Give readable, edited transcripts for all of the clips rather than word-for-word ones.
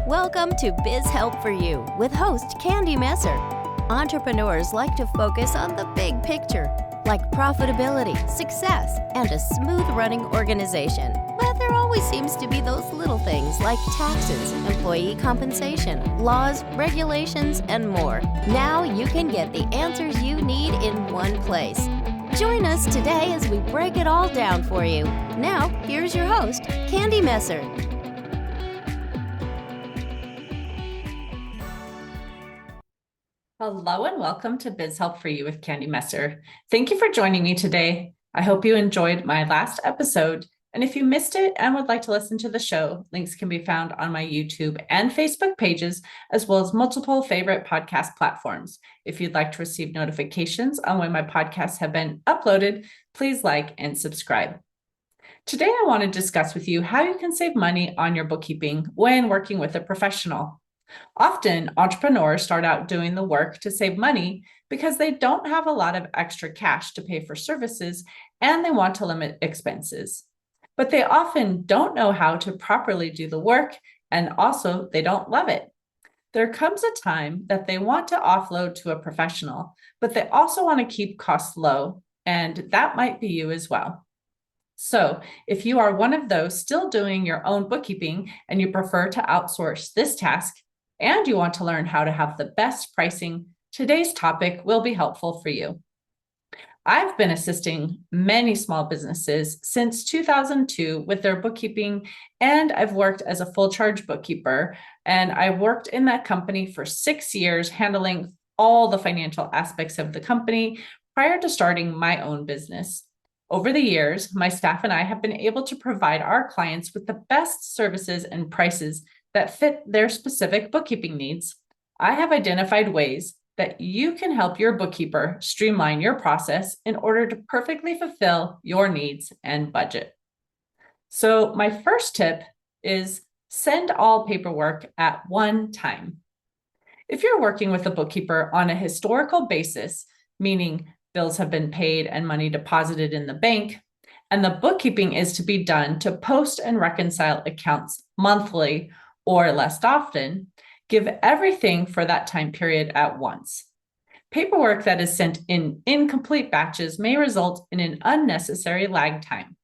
Welcome to Biz Help for You with host Candy Messer. Entrepreneurs like to focus on the big picture, like profitability, success, and a smooth-running organization. But there always seems to be those little things like taxes, employee compensation, laws, regulations, and more. Now you can get the answers you need in one place. Join us today as we break it all down for you. Now, here's your host, Candy Messer. Hello and welcome to Biz Help for You with Candy Messer. Thank you for joining me today. I hope you enjoyed my last episode. And if you missed it and would like to listen to the show, links can be found on my YouTube and Facebook pages, as well as multiple favorite podcast platforms. If you'd like to receive notifications on when my podcasts have been uploaded, please like and subscribe. Today, I want to discuss with you how you can save money on your bookkeeping when working with a professional. Often, entrepreneurs start out doing the work to save money because they don't have a lot of extra cash to pay for services and they want to limit expenses. But they often don't know how to properly do the work, and also they don't love it. There comes a time that they want to offload to a professional, but they also want to keep costs low, and that might be you as well. So if you are one of those still doing your own bookkeeping and you prefer to outsource this task, and you want to learn how to have the best pricing, today's topic will be helpful for you. I've been assisting many small businesses since 2002 with their bookkeeping, and I've worked as a full charge bookkeeper, and I worked in that company for 6 years, handling all the financial aspects of the company prior to starting my own business. Over the years, my staff and I have been able to provide our clients with the best services and prices that fit their specific bookkeeping needs. I have identified ways that you can help your bookkeeper streamline your process in order to perfectly fulfill your needs and budget. So my first tip is send all paperwork at one time. If you're working with a bookkeeper on a historical basis, meaning bills have been paid and money deposited in the bank, and the bookkeeping is to be done to post and reconcile accounts monthly or less often, give everything for that time period at once. Paperwork that is sent in incomplete batches may result in an unnecessary lag time.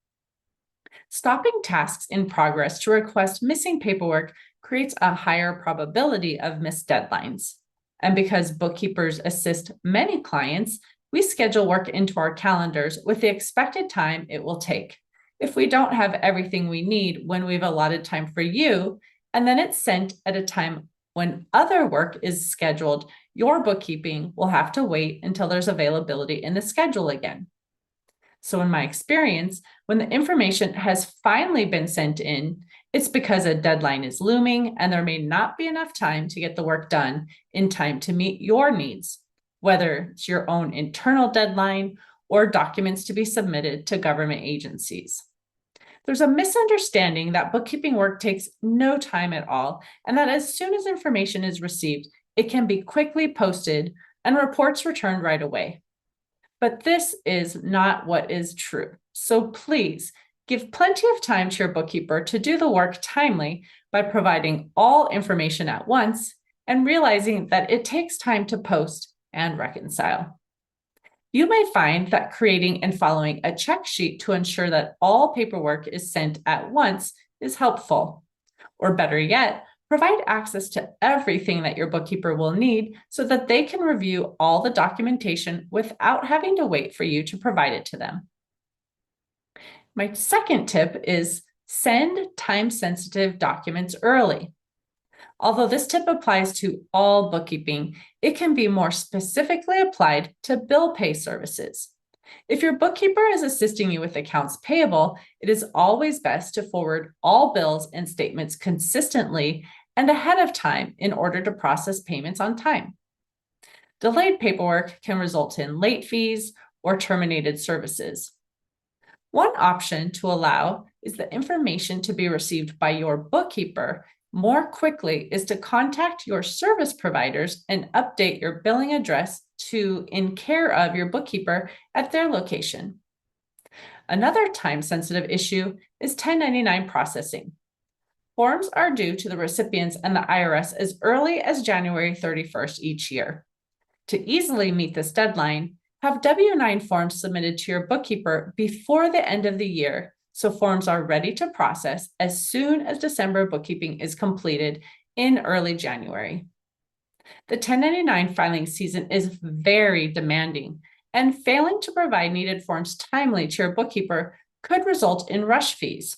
Stopping tasks in progress to request missing paperwork creates a higher probability of missed deadlines. And because bookkeepers assist many clients, we schedule work into our calendars with the expected time it will take. If we don't have everything we need when we've allotted time for you, and then it's sent at a time when other work is scheduled, your bookkeeping will have to wait until there's availability in the schedule again. So in my experience, when the information has finally been sent in, it's because a deadline is looming and there may not be enough time to get the work done in time to meet your needs, whether it's your own internal deadline or documents to be submitted to government agencies. There's a misunderstanding that bookkeeping work takes no time at all, and that as soon as information is received, it can be quickly posted and reports returned right away. But this is not what is true. So please give plenty of time to your bookkeeper to do the work timely by providing all information at once and realizing that it takes time to post and reconcile. You may find that creating and following a check sheet to ensure that all paperwork is sent at once is helpful. Or better yet, provide access to everything that your bookkeeper will need so that they can review all the documentation without having to wait for you to provide it to them. My second tip is send time-sensitive documents early. Although this tip applies to all bookkeeping, it can be more specifically applied to bill pay services. If your bookkeeper is assisting you with accounts payable, it is always best to forward all bills and statements consistently and ahead of time in order to process payments on time. Delayed paperwork can result in late fees or terminated services. One option to allow is the information to be received by your bookkeeper more quickly is to contact your service providers and update your billing address to in care of your bookkeeper at their location. Another time-sensitive issue is 1099 processing. Forms are due to the recipients and the IRS as early as January 31st each year. To easily meet this deadline, have W-9 forms submitted to your bookkeeper before the end of the year, so forms are ready to process as soon as December bookkeeping is completed in early January. The 1099 filing season is very demanding, and failing to provide needed forms timely to your bookkeeper could result in rush fees.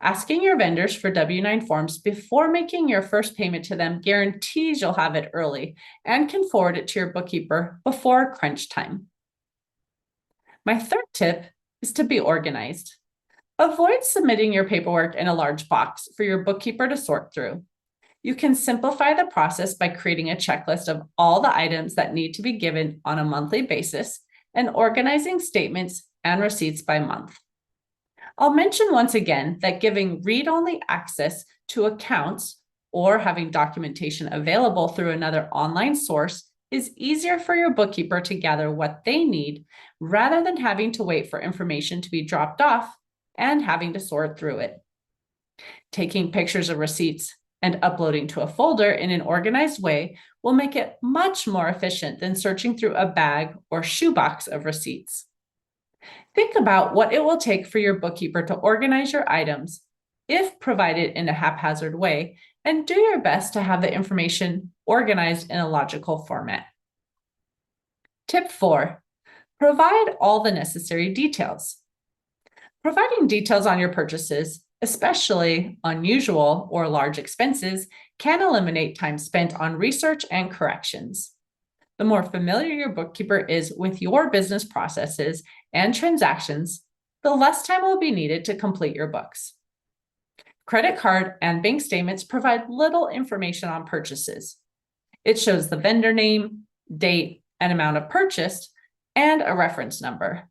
Asking your vendors for W-9 forms before making your first payment to them guarantees you'll have it early and can forward it to your bookkeeper before crunch time. My third tip is to be organized. Avoid submitting your paperwork in a large box for your bookkeeper to sort through. You can simplify the process by creating a checklist of all the items that need to be given on a monthly basis and organizing statements and receipts by month. I'll mention once again that giving read-only access to accounts or having documentation available through another online source is easier for your bookkeeper to gather what they need rather than having to wait for information to be dropped off and having to sort through it. Taking pictures of receipts and uploading to a folder in an organized way will make it much more efficient than searching through a bag or shoebox of receipts. Think about what it will take for your bookkeeper to organize your items, if provided in a haphazard way, and do your best to have the information organized in a logical format. Tip 4, provide all the necessary details. Providing details on your purchases, especially unusual or large expenses, can eliminate time spent on research and corrections. The more familiar your bookkeeper is with your business processes and transactions, the less time will be needed to complete your books. Credit card and bank statements provide little information on purchases. It shows the vendor name, date, and amount of purchased, and a reference number.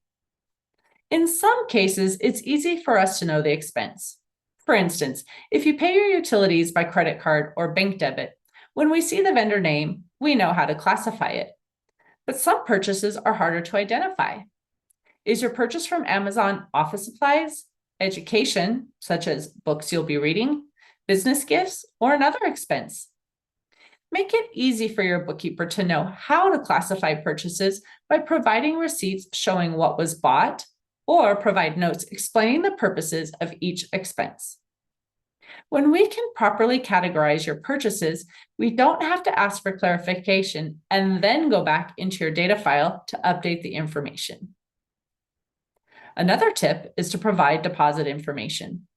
In some cases, it's easy for us to know the expense. For instance, if you pay your utilities by credit card or bank debit, when we see the vendor name, we know how to classify it. But some purchases are harder to identify. Is your purchase from Amazon office supplies, education, such as books you'll be reading, business gifts, or another expense? Make it easy for your bookkeeper to know how to classify purchases by providing receipts showing what was bought, or provide notes explaining the purposes of each expense. When we can properly categorize your purchases, we don't have to ask for clarification and then go back into your data file to update the information. Another tip is to provide deposit information.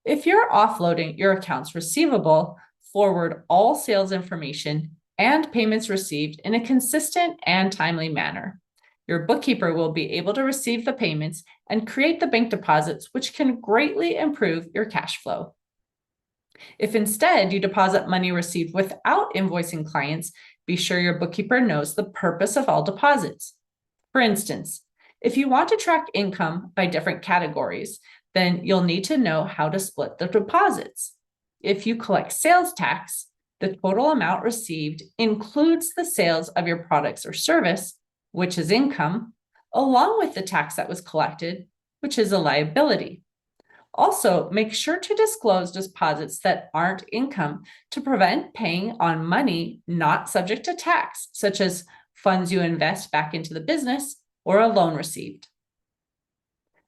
If you're offloading your accounts receivable, forward all sales information and payments received in a consistent and timely manner. Your bookkeeper will be able to receive the payments and create the bank deposits, which can greatly improve your cash flow. If instead you deposit money received without invoicing clients, be sure your bookkeeper knows the purpose of all deposits. For instance, if you want to track income by different categories, then you'll need to know how to split the deposits. If you collect sales tax, the total amount received includes the sales of your products or service, which is income, along with the tax that was collected, which is a liability. Also, make sure to disclose deposits that aren't income to prevent paying on money not subject to tax, such as funds you invest back into the business or a loan received.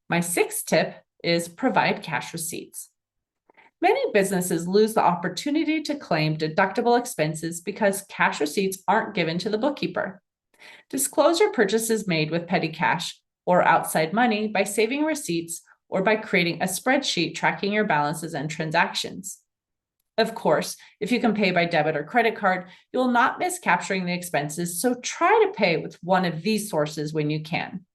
My sixth tip is provide cash receipts. Many businesses lose the opportunity to claim deductible expenses because cash receipts aren't given to the bookkeeper. Disclose your purchases made with petty cash or outside money by saving receipts or by creating a spreadsheet tracking your balances and transactions. Of course, if you can pay by debit or credit card, you'll not miss capturing the expenses, so try to pay with one of these sources when you can.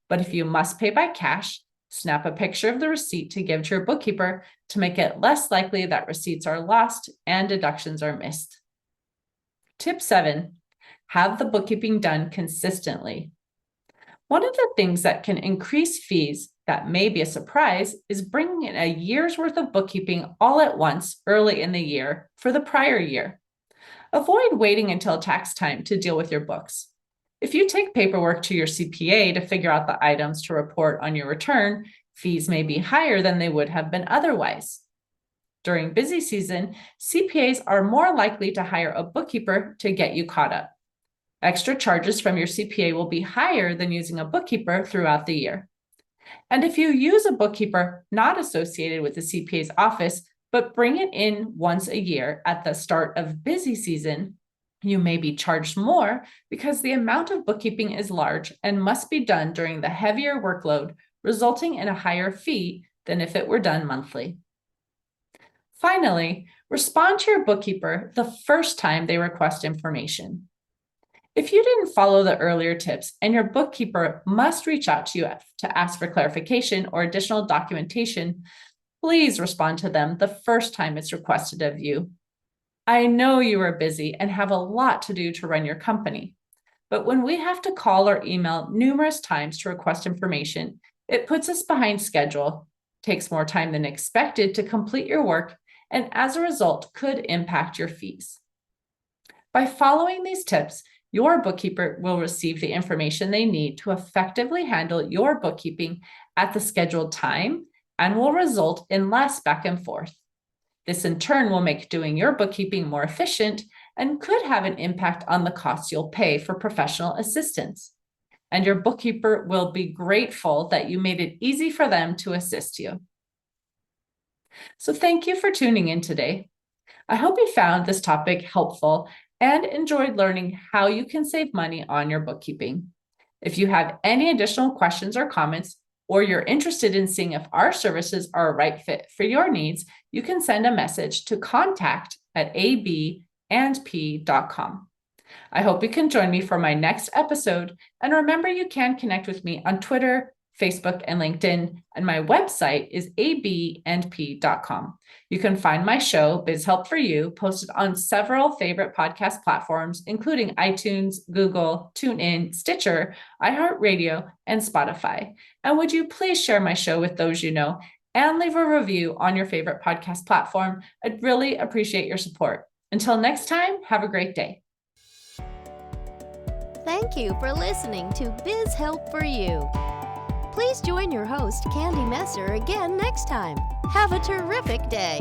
But if you must pay by cash, snap a picture of the receipt to give to your bookkeeper to make it less likely that receipts are lost and deductions are missed. Tip 7, have the bookkeeping done consistently. One of the things that can increase fees that may be a surprise is bringing in a year's worth of bookkeeping all at once early in the year for the prior year. Avoid waiting until tax time to deal with your books. If you take paperwork to your CPA to figure out the items to report on your return, fees may be higher than they would have been otherwise. During busy season, CPAs are more likely to hire a bookkeeper to get you caught up. Extra charges from your CPA will be higher than using a bookkeeper throughout the year. And if you use a bookkeeper not associated with the CPA's office, but bring it in once a year at the start of busy season, you may be charged more because the amount of bookkeeping is large and must be done during the heavier workload, resulting in a higher fee than if it were done monthly. Finally, respond to your bookkeeper the first time they request information. If you didn't follow the earlier tips and your bookkeeper must reach out to you to ask for clarification or additional documentation, please respond to them the first time it's requested of you. I know you are busy and have a lot to do to run your company, but when we have to call or email numerous times to request information, it puts us behind schedule, takes more time than expected to complete your work, and as a result could impact your fees. By following these tips, your bookkeeper will receive the information they need to effectively handle your bookkeeping at the scheduled time and will result in less back and forth. This in turn will make doing your bookkeeping more efficient and could have an impact on the costs you'll pay for professional assistance. And your bookkeeper will be grateful that you made it easy for them to assist you. So thank you for tuning in today. I hope you found this topic helpful and enjoyed learning how you can save money on your bookkeeping. If you have any additional questions or comments, or you're interested in seeing if our services are a right fit for your needs, you can send a message to contact@abandp.com. I hope you can join me for my next episode. And remember, you can connect with me on Twitter, Facebook, and LinkedIn, and my website is abandp.com. You can find my show, Biz Help for You, posted on several favorite podcast platforms, including iTunes, Google, TuneIn, Stitcher, iHeartRadio, and Spotify. And would you please share my show with those you know and leave a review on your favorite podcast platform? I'd really appreciate your support. Until next time, have a great day. Thank you for listening to Biz Help for You. Please join your host, Candy Messer, again next time. Have a terrific day.